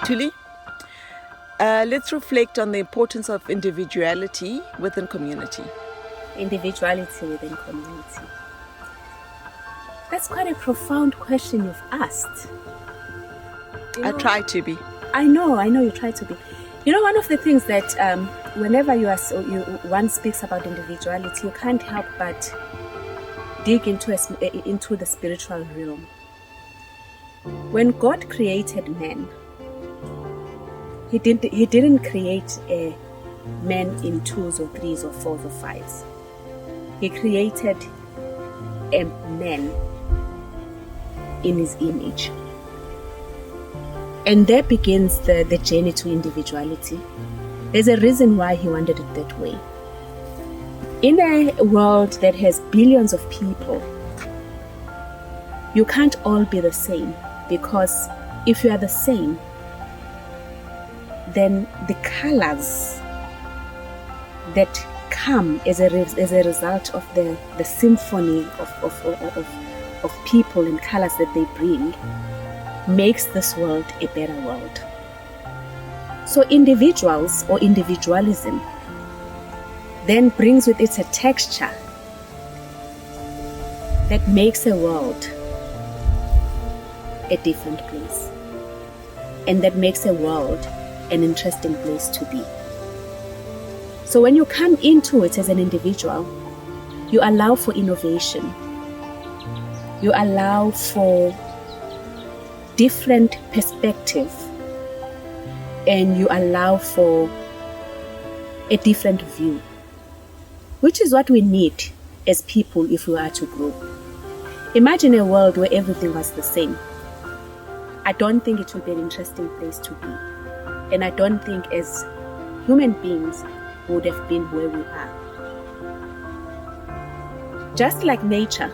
Tuli, let's reflect on the importance of individuality within community. Individuality within community. That's quite a profound question you've asked. I try to be. I know you try to be. You know, one of the things that whenever one speaks about individuality, you can't help but dig into the spiritual realm. When God created man, He didn't create a man in 2s or 3s or 4s or 5s. He created a man in His image. And there begins the journey to individuality. There's a reason why He wanted it that way. In a world that has billions of people, you can't all be the same, because if you are the same, then the colors that come as a result of the symphony of people and colors that they bring makes this world a better world. So individuals or individualism then brings with it a texture that makes a world a different place, and that makes a world an interesting place to be. So when you come into it as an individual, you allow for innovation, you allow for different perspective, and you allow for a different view, which is what we need as people if we are to grow. Imagine a world where everything was the same. I don't think it will be an interesting place to be. And I don't think as human beings we would have been where we are. Just like nature,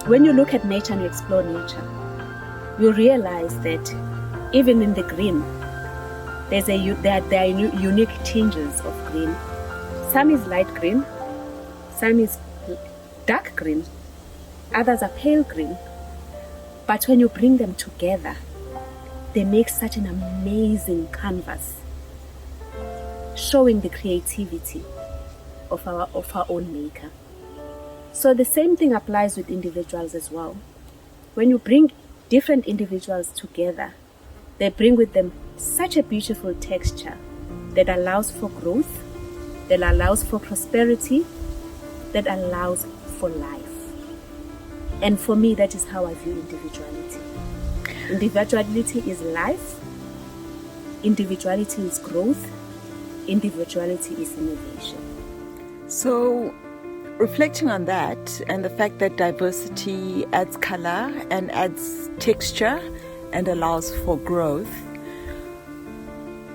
when you look at nature and you explore nature, you realize that even in the green, there are unique tinges of green. Some is light green, some is dark green, others are pale green. But when you bring them together, they make such an amazing canvas, showing the creativity of our own maker. So the same thing applies with individuals as well. When you bring different individuals together, they bring with them such a beautiful texture that allows for growth, that allows for prosperity, that allows for life. And for me, that is how I view individuality. Individuality is life, individuality is growth, individuality is innovation. So, reflecting on that and the fact that diversity adds color and adds texture and allows for growth,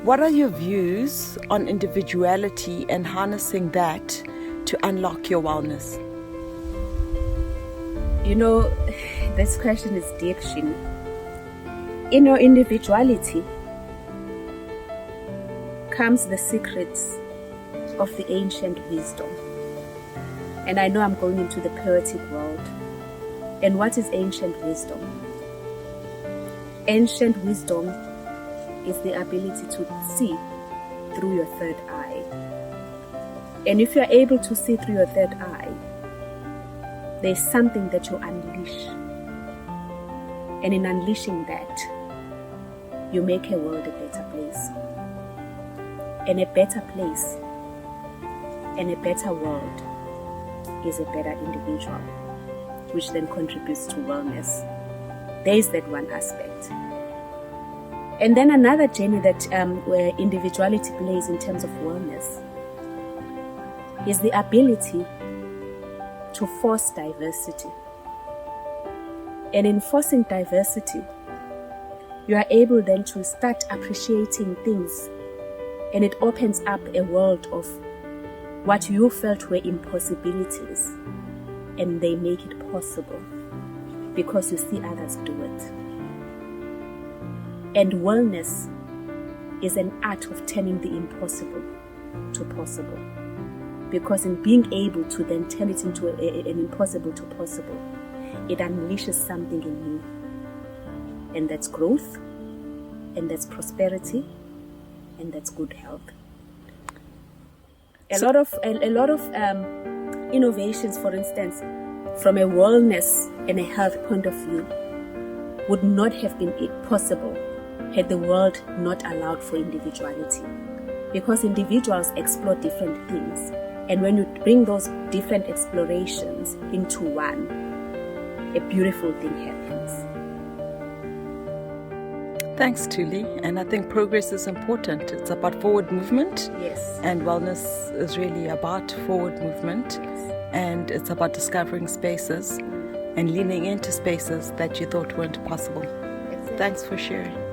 what are your views on individuality and harnessing that to unlock your wellness? You know, this question is deep, Shin. In your individuality comes the secrets of the ancient wisdom. And I know I'm going into the poetic world. And what is ancient wisdom? Ancient wisdom is the ability to see through your third eye. And if you're able to see through your third eye, there's something that you unleash. And in unleashing that, you make a world a better place. And a better place and a better world is a better individual, which then contributes to wellness. There is that one aspect. And then another journey that where individuality plays in terms of wellness is the ability to force diversity. And in forcing diversity, you are able then to start appreciating things, and it opens up a world of what you felt were impossibilities, and they make it possible because you see others do it. And wellness is an art of turning the impossible to possible, because in being able to then turn it into an impossible to possible, it unleashes something in you, and that's growth, and that's prosperity, and that's good health. A lot of innovations, for instance, from a wellness and a health point of view, would not have been possible had the world not allowed for individuality. Because individuals explore different things, and when you bring those different explorations into one, a beautiful thing happens. Thanks, Tuli. And I think progress is important. It's about forward movement. Yes. And wellness is really about forward movement. Yes. And it's about discovering spaces and leaning into spaces that you thought weren't possible. Exactly. Thanks for sharing.